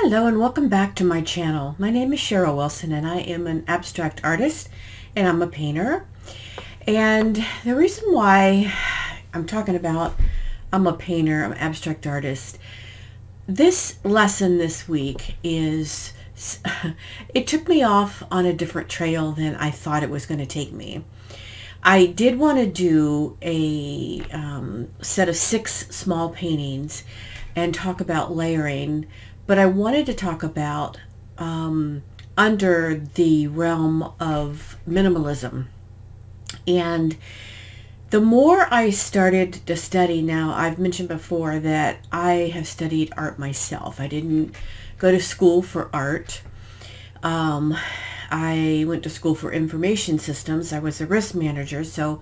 Hello and welcome back to my channel. My name is Cheryl Wilson and I am an abstract artist and I'm a painter. And the reason why I'm talking about I'm a painter, I'm an abstract artist, this lesson this week is, it took me off on a different trail than I thought it was going to take me. I did want to do a set of 6 small paintings and talk about layering, but I wanted to talk about under the realm of minimalism. And the more I started to study, now I've mentioned before that I have studied art myself. I didn't go to school for art. I went to school for information systems. I was a risk manager, so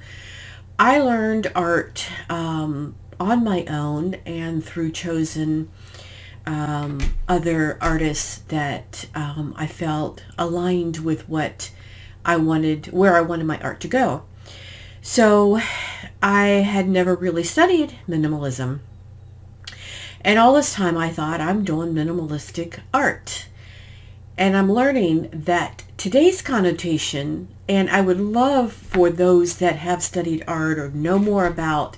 I learned art on my own and through chosen other artists that I felt aligned with what I wanted, where I wanted my art to go. So I had never really studied minimalism. And all this time I thought I'm doing minimalistic art. And I'm learning that today's connotation, and I would love for those that have studied art or know more about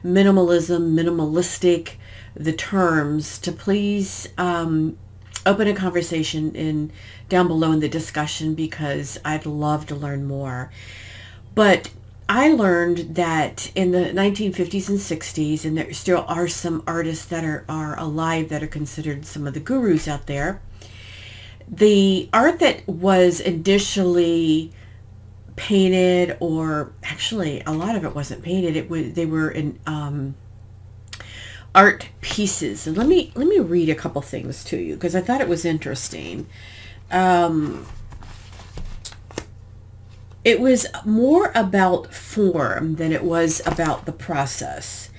minimalism, minimalistic, the terms, to please open a conversation down below in the discussion, because I'd love to learn more. But I learned that in the 1950s and 60s, and there still are some artists that are alive that are considered some of the gurus out there, the art that was initially painted, or actually a lot of it wasn't painted, they were in art pieces. And let me read a couple things to you because I thought it was interesting. It was more about form than it was about the process.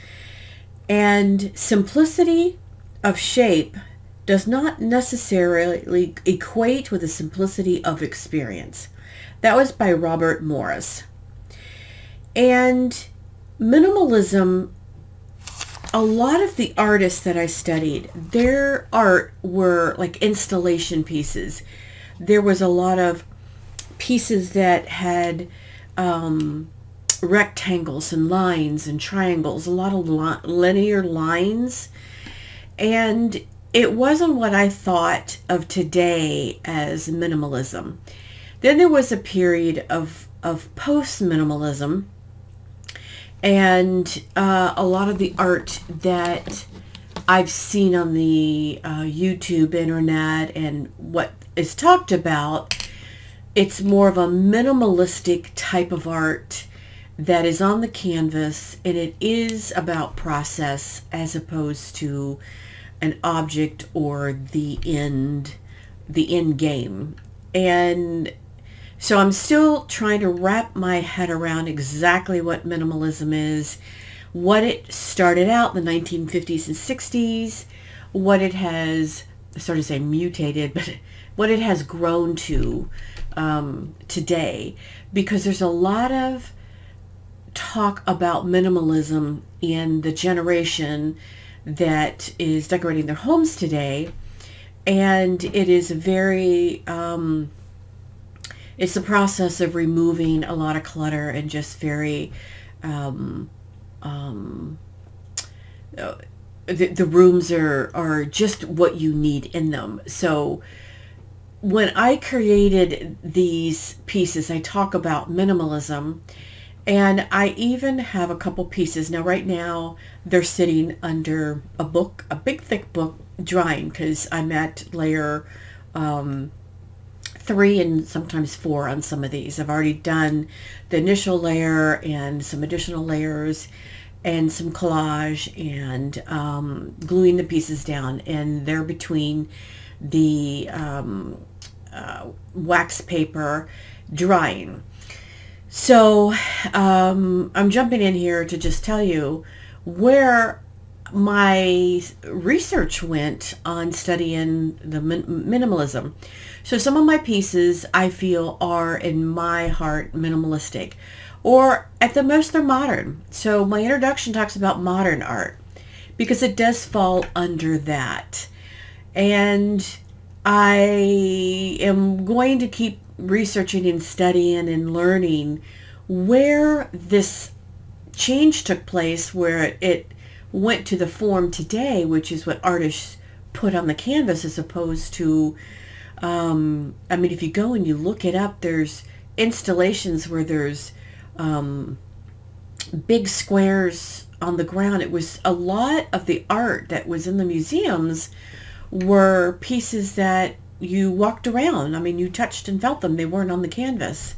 And simplicity of shape does not necessarily equate with the simplicity of experience. That was by Robert Morris. And minimalism, a lot of the artists that I studied, their art were like installation pieces. There was a lot of pieces that had rectangles and lines and triangles, a lot of linear lines. And it wasn't what I thought of today as minimalism. Then there was a period of post-minimalism, and a lot of the art that I've seen on the YouTube, internet, and what is talked about, it's more of a minimalistic type of art that is on the canvas, and it is about process as opposed to an object or the end game. And so I'm still trying to wrap my head around exactly what minimalism is, what it started out in the 1950s and 60s, what it has, sort of say mutated, but what it has grown to today, because there's a lot of talk about minimalism in the generation that is decorating their homes today, and it is very it's the process of removing a lot of clutter and just very the rooms are just what you need in them. So when I created these pieces, I talk about minimalism. And I even have a couple pieces. Now, right now, they're sitting under a book, a big, thick book, drying, because I'm at layer 3 and sometimes 4 on some of these. I've already done the initial layer and some additional layers and some collage and gluing the pieces down. And they're between the wax paper drying. So I'm jumping in here to just tell you where my research went on studying the minimalism. So some of my pieces I feel are, in my heart, minimalistic, or at the most they're modern. So my introduction talks about modern art because it does fall under that. And I am going to keep researching and studying and learning where this change took place, where it went to the form today, which is what artists put on the canvas, as opposed to, I mean, if you go and you look it up, there's installations where there's big squares on the ground. It was a lot of the art that was in the museums were pieces that you walked around. I mean, you touched and felt them. They weren't on the canvas.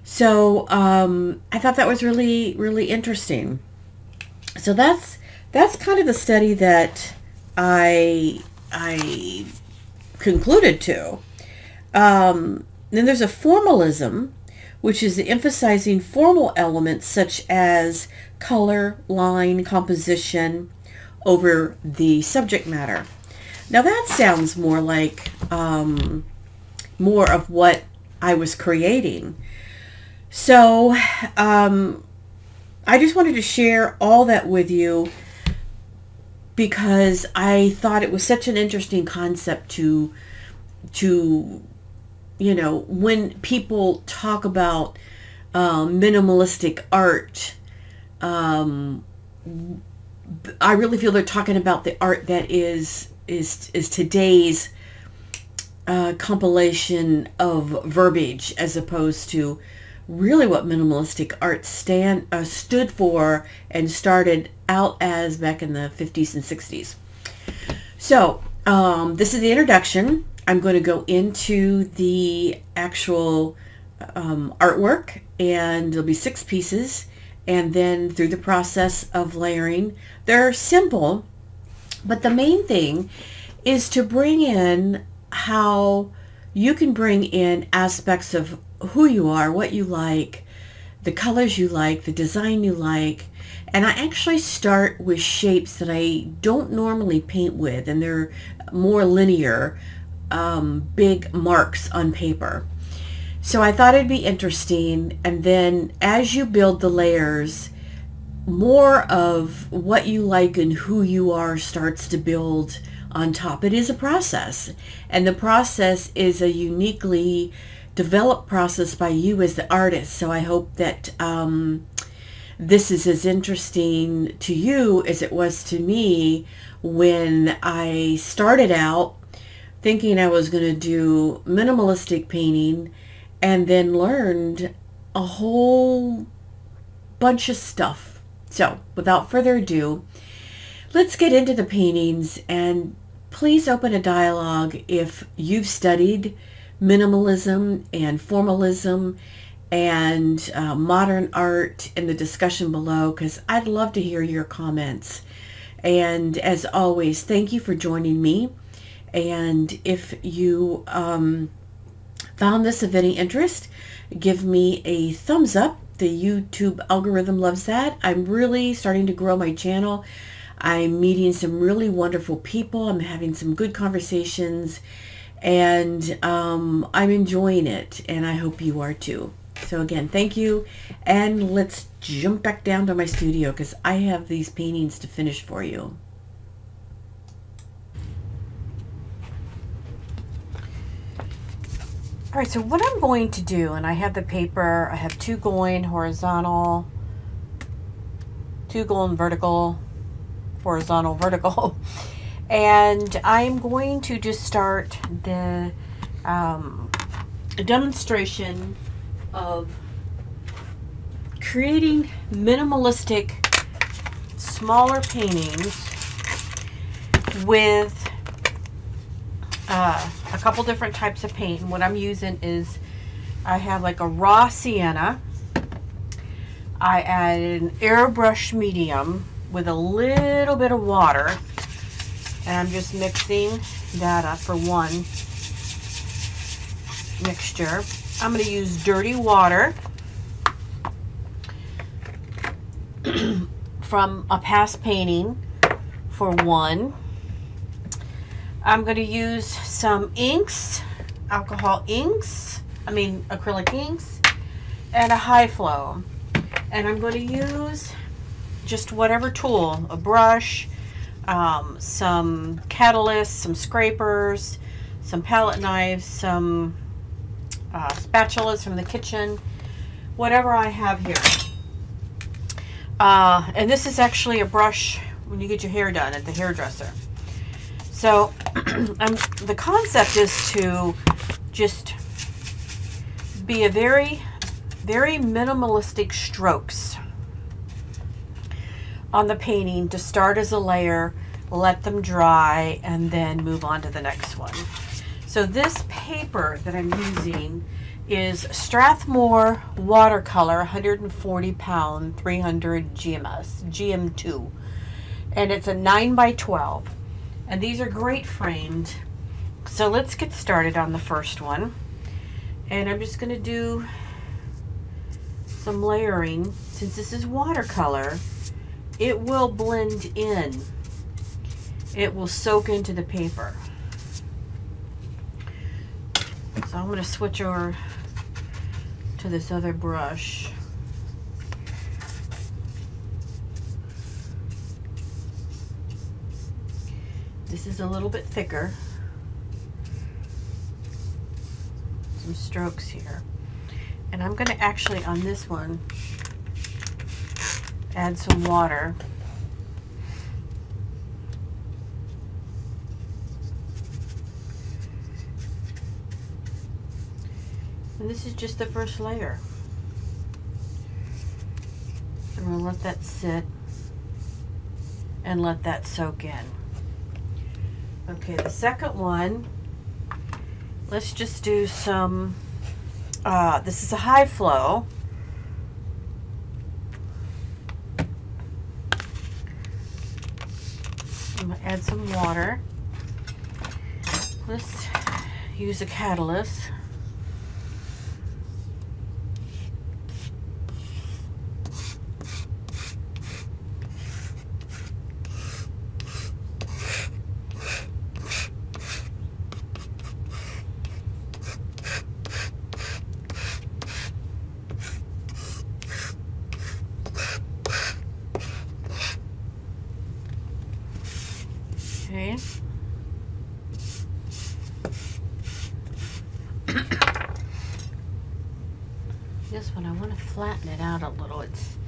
So I thought that was really, really interesting. So that's kind of the study that I concluded to. Then there's a formalism, which is emphasizing formal elements such as color, line, composition over the subject matter. Now that sounds more like more of what I was creating. So I just wanted to share all that with you because I thought it was such an interesting concept to you know, when people talk about minimalistic art, I really feel they're talking about the art that is today's compilation of verbiage, as opposed to really what minimalistic art stood for and started out as back in the 50s and 60s. So this is the introduction. I'm going to go into the actual artwork, and there'll be 6 pieces, and then through the process of layering. They're simple, but the main thing is to bring in how you can bring in aspects of who you are, what you like, the colors you like, the design you like. And I actually start with shapes that I don't normally paint with, and they're more linear, big marks on paper. So I thought it'd be interesting, and then as you build the layers, more of what you like and who you are starts to build on top. It is a process, and the process is a uniquely developed process by you as the artist. So I hope that this is as interesting to you as it was to me when I started out thinking I was going to do minimalistic painting, and then learned a whole bunch of stuff. So without further ado, let's get into the paintings, and please open a dialogue if you've studied minimalism and formalism and modern art in the discussion below, because I'd love to hear your comments. And as always, thank you for joining me. And if you found this of any interest, give me a thumbs up. The YouTube algorithm loves that. I'm really starting to grow my channel. I'm meeting some really wonderful people. I'm having some good conversations, and I'm enjoying it, and I hope you are too. So again, thank you, and let's jump back down to my studio because I have these paintings to finish for you. All right, so what I'm going to do, and I have the paper, I have 2 going horizontal, 2 going vertical, horizontal, vertical, and I'm going to just start the demonstration of creating minimalistic, smaller paintings with a couple different types of paint. And what I'm using is, I have like a raw sienna. I added an airbrush medium with a little bit of water, and I'm just mixing that up for one mixture. I'm going to use dirty water from a past painting for one. I'm going to use some inks, acrylic inks, and a high flow. And I'm going to use just whatever tool, a brush, some catalyst, some scrapers, some palette knives, some spatulas from the kitchen, whatever I have here. And this is actually a brush when you get your hair done at the hairdresser. So the concept is to just be a very, very minimalistic strokes on the painting to start as a layer, let them dry, and then move on to the next one. So this paper that I'm using is Strathmore watercolor, 140 pound, 300 GM2, and it's a 9 by 12, and these are great framed. So let's get started on the first one, and I'm just going to do some layering. Since this is watercolor, it will blend in, it will soak into the paper. So I'm going to switch over to this other brush. This is a little bit thicker. Some strokes here. And I'm going to actually, on this one, add some water. And this is just the first layer. I'm going to let that sit and let that soak in. Okay, the second one, let's just do some, this is a high flow. I'm going to add some water. Let's use a catalyst. Okay. This one, I want to flatten it out a little. It's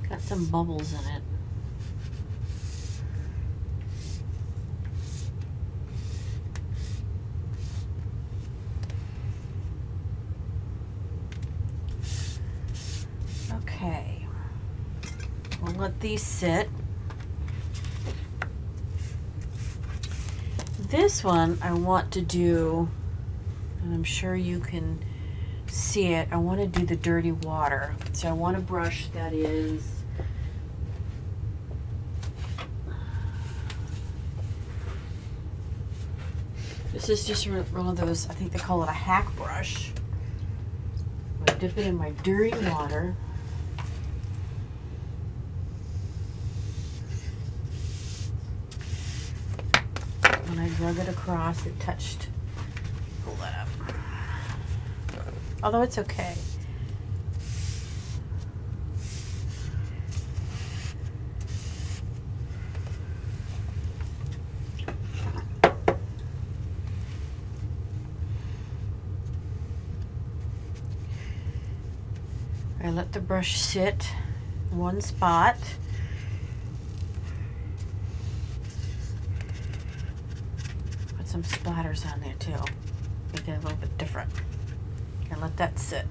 got some bubbles in it. Okay. We'll let these sit. This one I want to do, and I'm sure you can see it, I want to do the dirty water. So I want a brush that is this is just one of those, I think they call it a hack brush. I'm going to dip it in my dirty water. When I drug it across, it touched. Pull that up. Although it's okay. I let the brush sit in one spot. Some splatters on there too, make it a little bit different, and let that sit.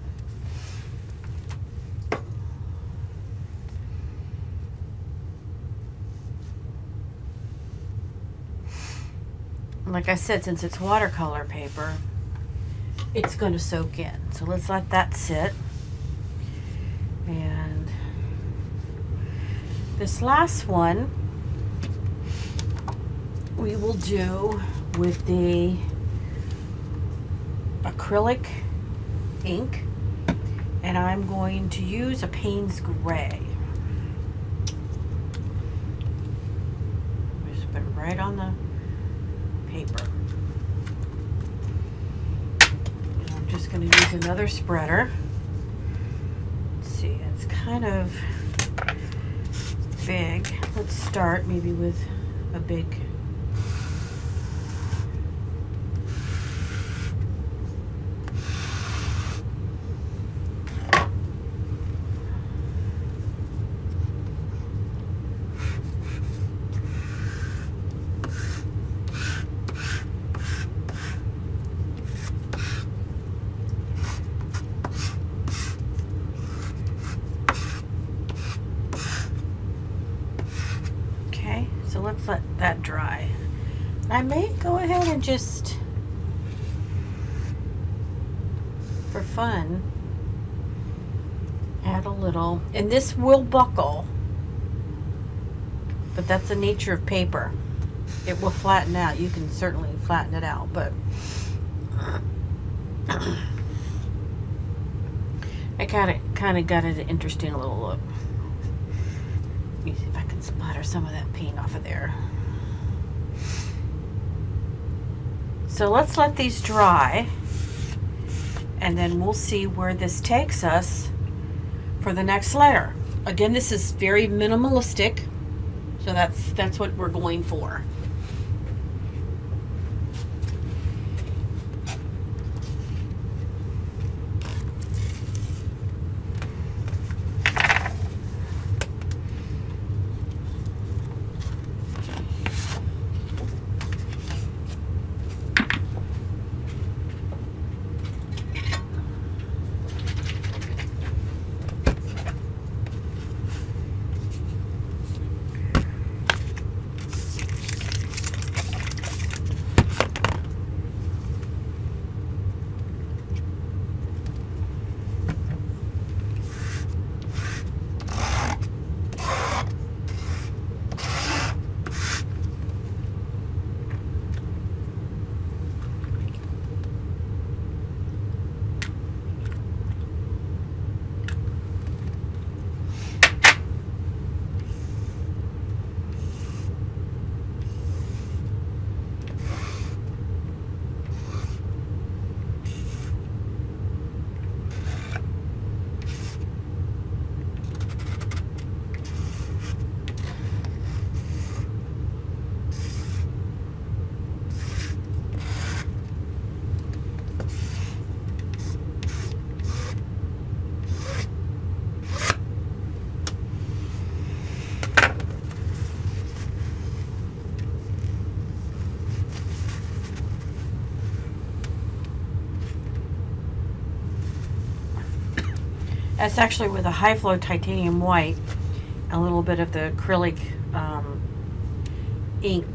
And like I said, since it's watercolor paper, it's going to soak in, so let's let that sit. And this last one we will do with the acrylic ink, and I'm going to use a Payne's Gray. Just put it right on the paper. And I'm just going to use another spreader. Let's see, it's kind of big. Let's start maybe with a big let that dry. I may go ahead and just, for fun, add a little, and this will buckle, but that's the nature of paper. It will flatten out. You can certainly flatten it out, but I kind of got it an interesting little look. Let me see if I can splatter some of that paint off of there. So let's let these dry, and then we'll see where this takes us for the next layer. Again, this is very minimalistic, so that's what we're going for. That's actually with a high flow titanium white, a little bit of the acrylic ink,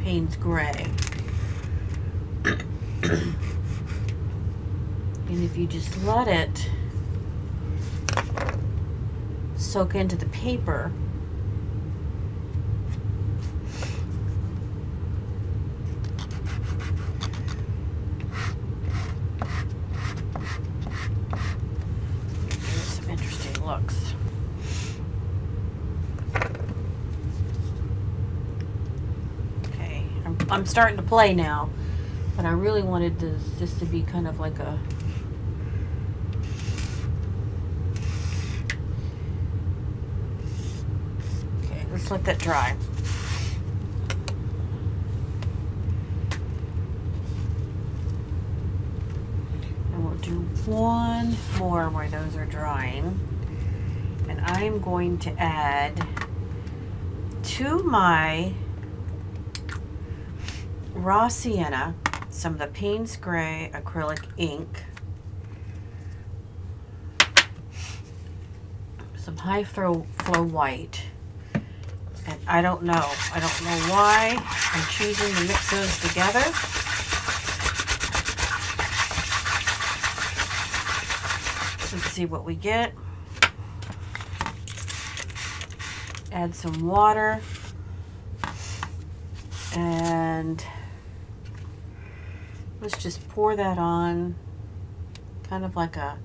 Payne's Gray. And if you just let it soak into the paper, looks. Okay, I'm starting to play now, but I really wanted this to be kind of like a okay, let's let that dry. And we'll do one more where those are drying. And I'm going to add to my raw sienna some of the Payne's Gray acrylic ink, some high flow white, and I don't know why I'm choosing to mix those together. Let's see what we get. Add some water, and let's just pour that on, kind of like a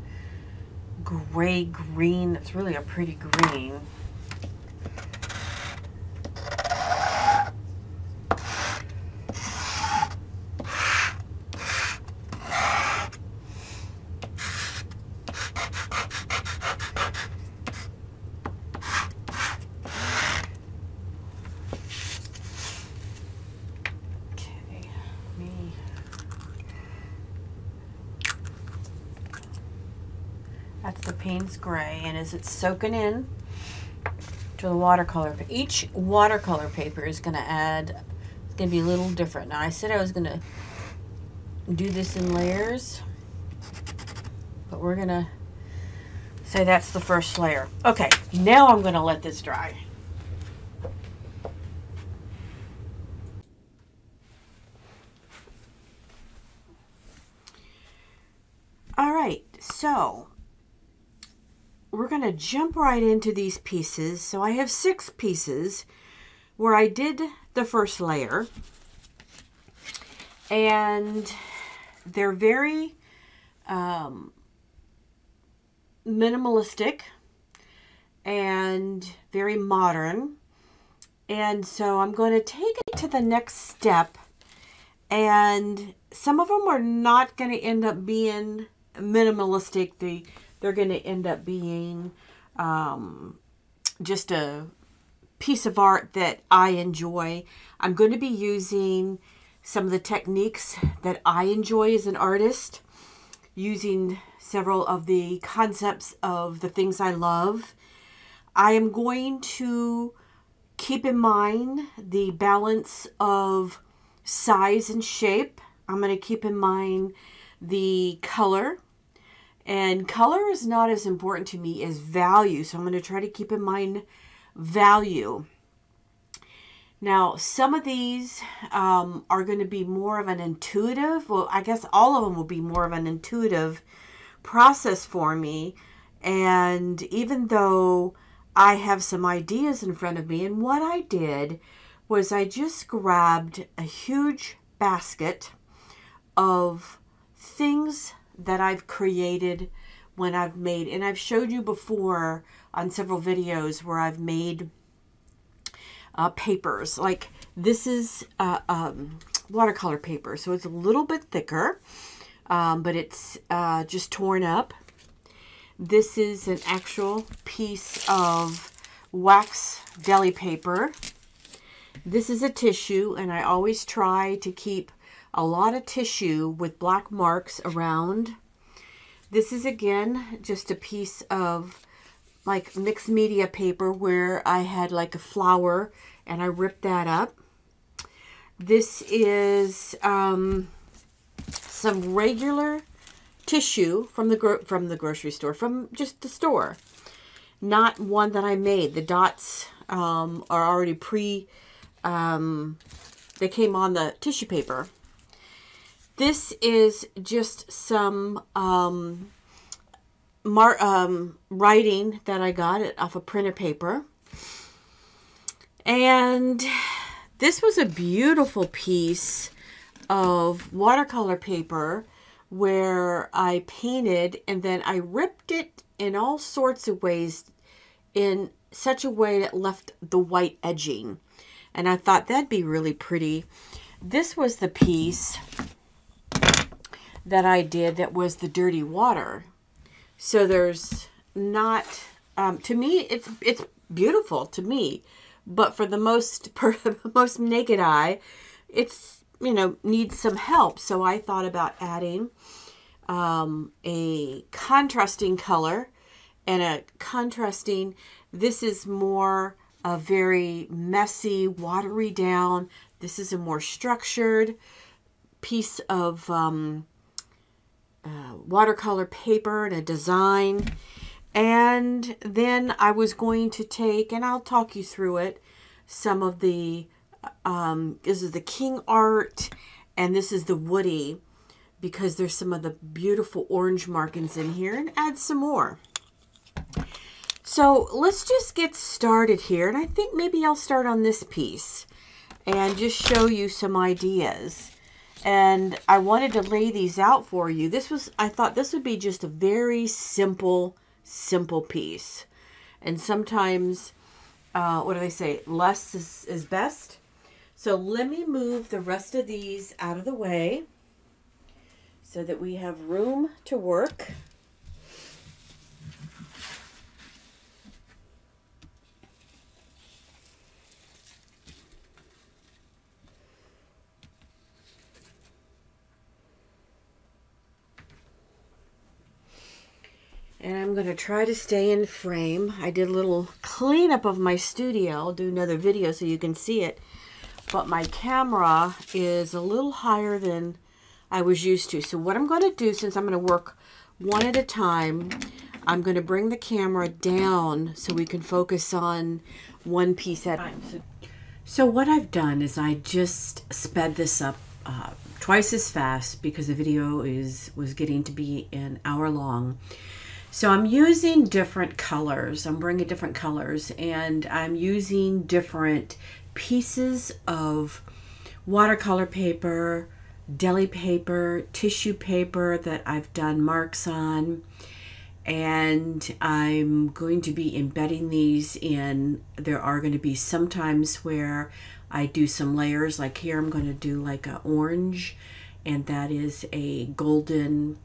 gray green. It's really a pretty green. That's the Payne's Gray, and as it's soaking in to the watercolor, each watercolor paper is going to add, it's going to be a little different. Now I said I was going to do this in layers, but we're going to say that's the first layer. Okay, now I'm going to let this dry. All right, so we're going to jump right into these pieces. So I have 6 pieces where I did the first layer, and they're very minimalistic and very modern. And so I'm going to take it to the next step, and some of them are not going to end up being minimalistic. They're going to end up being just a piece of art that I enjoy. I'm going to be using some of the techniques that I enjoy as an artist, using several of the concepts of the things I love. I am going to keep in mind the balance of size and shape. I'm going to keep in mind the color. And color is not as important to me as value, so I'm going to try to keep in mind value. Now, some of these are going to be more of an intuitive, well, I guess all of them will be more of an intuitive process for me. And even though I have some ideas in front of me, and what I did was I just grabbed a huge basket of things that I've created when I've made, and I've showed you before on several videos where I've made papers. Like this is watercolor paper, so it's a little bit thicker, but it's just torn up. This is an actual piece of wax deli paper. This is a tissue, and I always try to keep a lot of tissue with black marks around. This is again just a piece of like mixed media paper where I had like a flower and I ripped that up. This is some regular tissue from the grocery store, from just the store, not one that I made. The dots are already they came on the tissue paper. This is just some writing that I got off of printer paper. And this was a beautiful piece of watercolor paper where I painted, and then I ripped it in all sorts of ways in such a way that left the white edging. And I thought that'd be really pretty. This was the piece that I did that was the dirty water. So there's not, to me, it's beautiful to me, but for the most naked eye, it's, you know, needs some help. So I thought about adding a contrasting color and a contrasting, this is more a very messy, watery down. This is a more structured piece of watercolor paper and a design. And then I was going to take, and I'll talk you through it, some of the, this is the King art, and this is the Woody, because there's some of the beautiful orange markings in here, and add some more. So let's just get started here, and I think maybe I'll start on this piece and just show you some ideas. And I wanted to lay these out for you. I thought this would be just a very simple piece. And sometimes, what do they say? Less is best. So let me move the rest of these out of the way so that we have room to work. And I'm going to try to stay in frame. I did a little cleanup of my studio. I'll do another video so you can see it. But my camera is a little higher than I was used to. So what I'm going to do, since I'm going to work one at a time, I'm going to bring the camera down so we can focus on one piece at a time. So what I've done is I just sped this up twice as fast because the video was getting to be an hour long. So I'm using different colors. I'm bringing different colors, and I'm using different pieces of watercolor paper, deli paper, tissue paper that I've done marks on, and I'm going to be embedding these in. There are going to be some times where I do some layers, like here I'm going to do like an orange, and that is a golden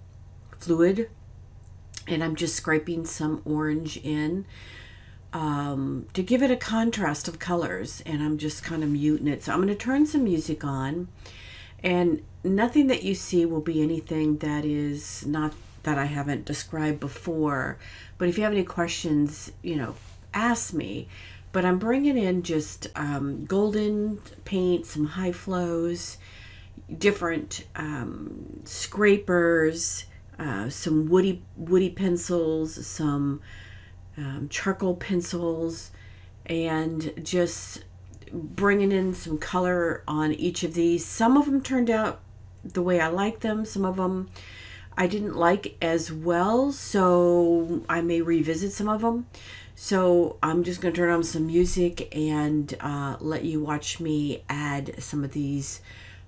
fluid, and I'm just scraping some orange in to give it a contrast of colors, and I'm just kind of muting it. So I'm going to turn some music on, and nothing that you see will be anything that is not that I haven't described before. But if you have any questions, ask me. But I'm bringing in just golden paint, some high flows, different scrapers, some woody pencils, some charcoal pencils, and just bringing in some color on each of these. Some of them turned out the way I like them. Some of them I didn't like as well, so I may revisit some of them. So I'm just going to turn on some music and let you watch me add some of these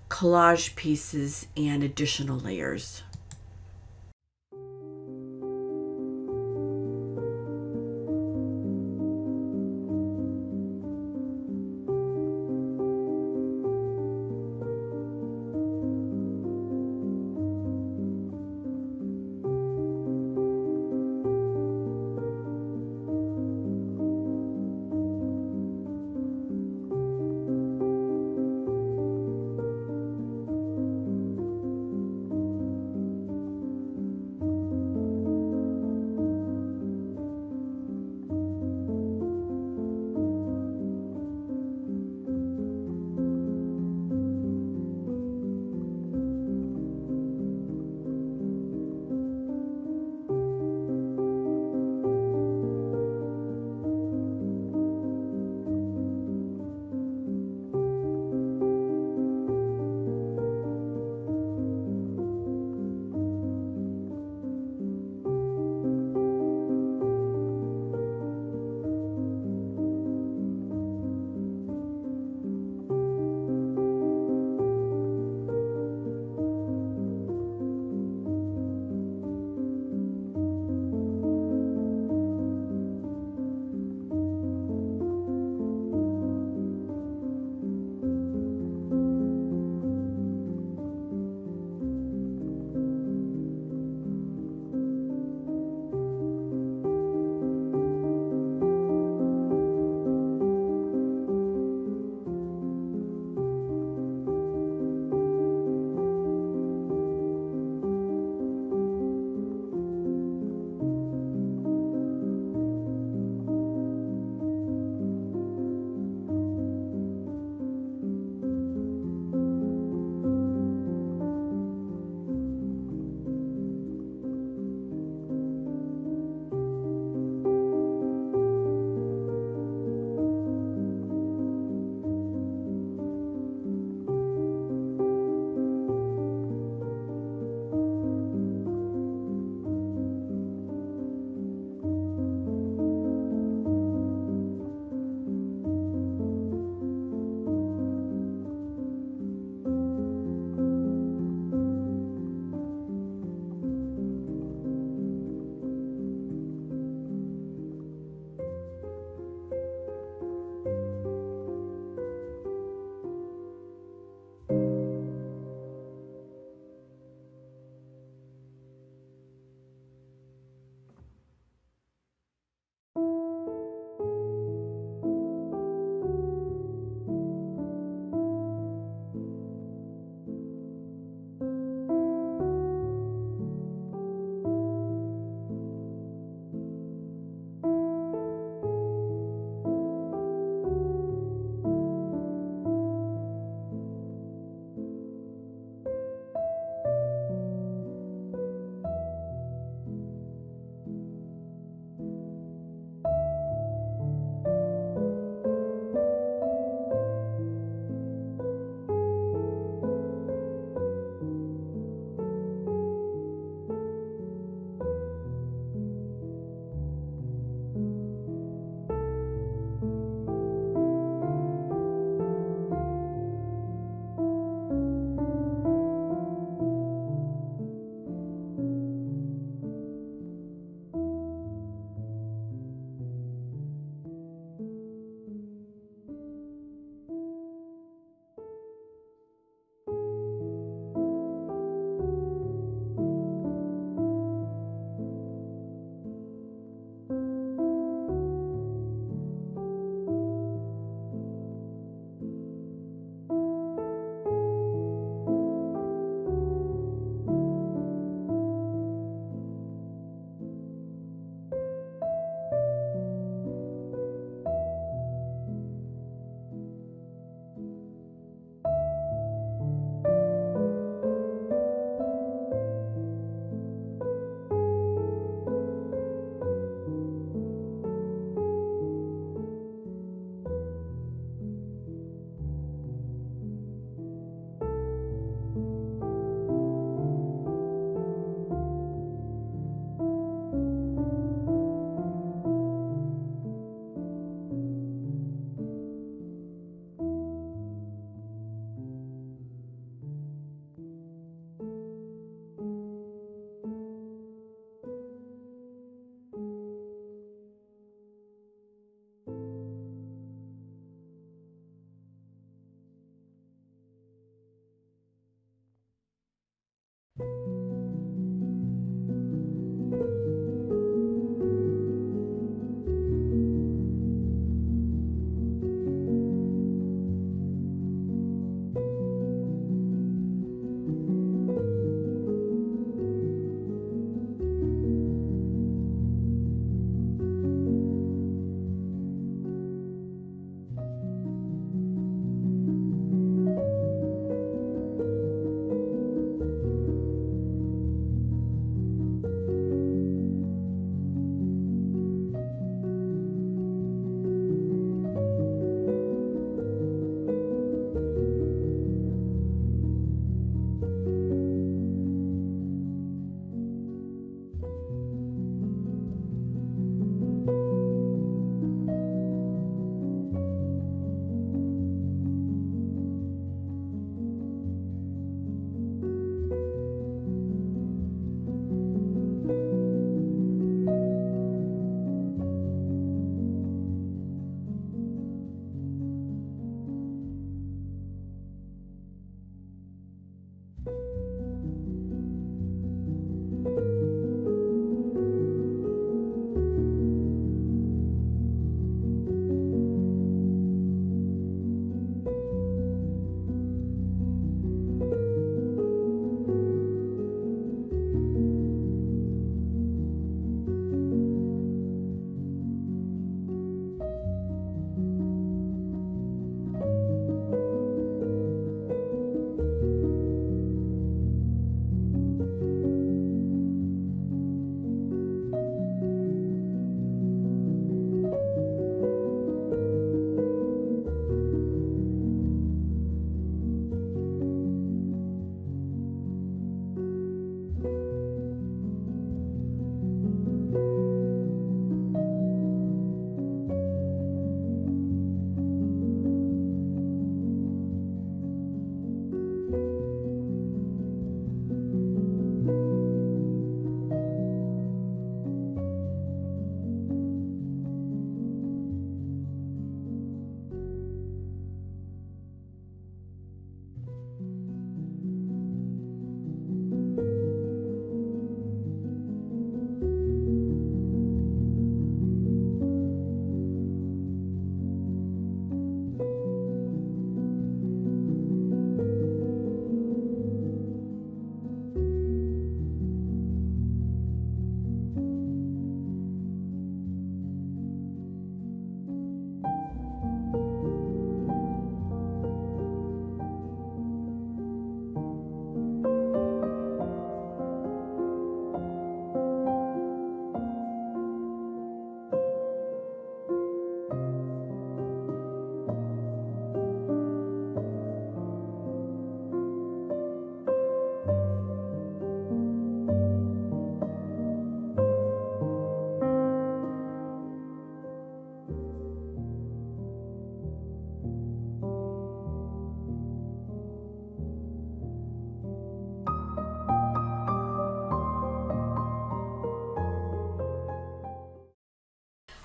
collage pieces and additional layers.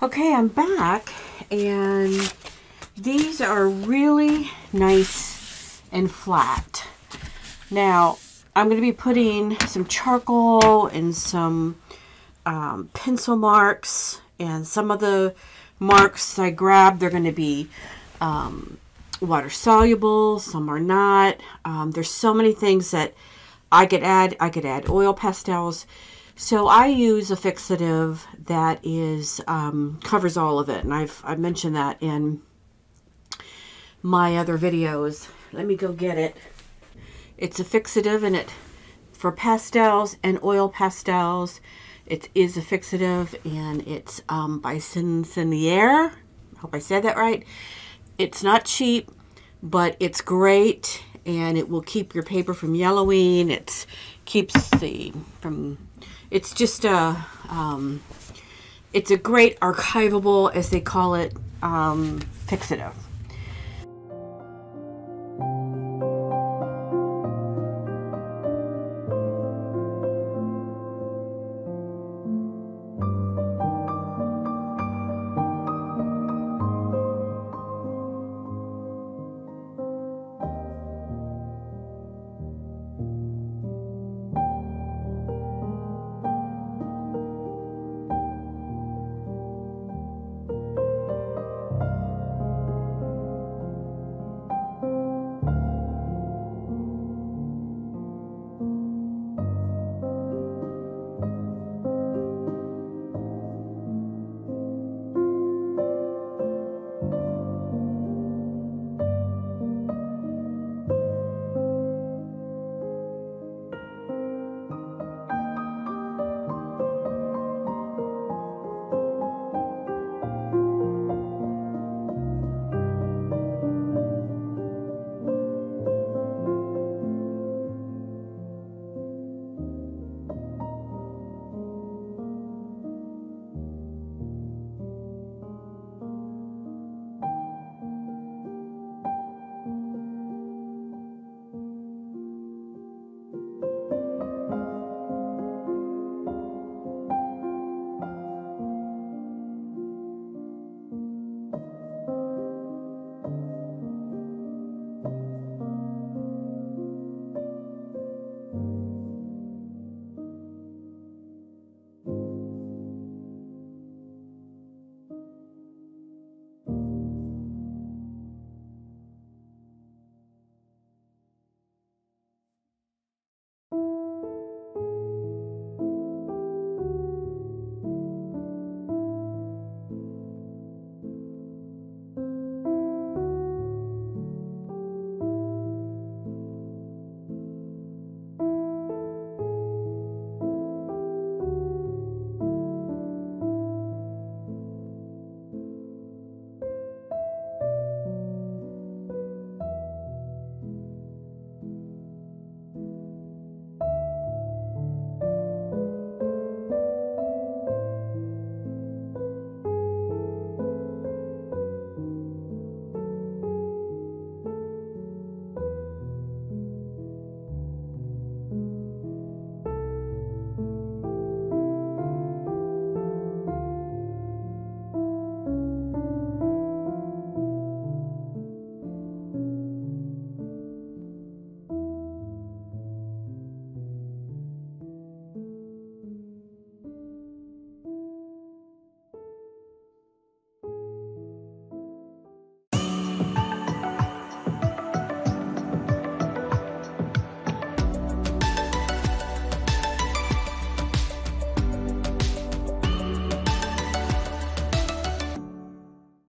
Okay, I'm back, and these are really nice and flat. Now, I'm going to be putting some charcoal and some pencil marks, and some of the marks I grabbed, they're going to be water soluble, some are not. There's so many things that I could add. I could add oil pastels. So I use a fixative that is covers all of it, and I've mentioned that in my other videos. Let me go get it. It's a fixative, and it for pastels and oil pastels. It is a fixative, and it's by Sinier. I hope I said that right. It's not cheap, but it's great, and it will keep your paper from yellowing. It keeps it's just it's a great archivable, as they call it, fixative.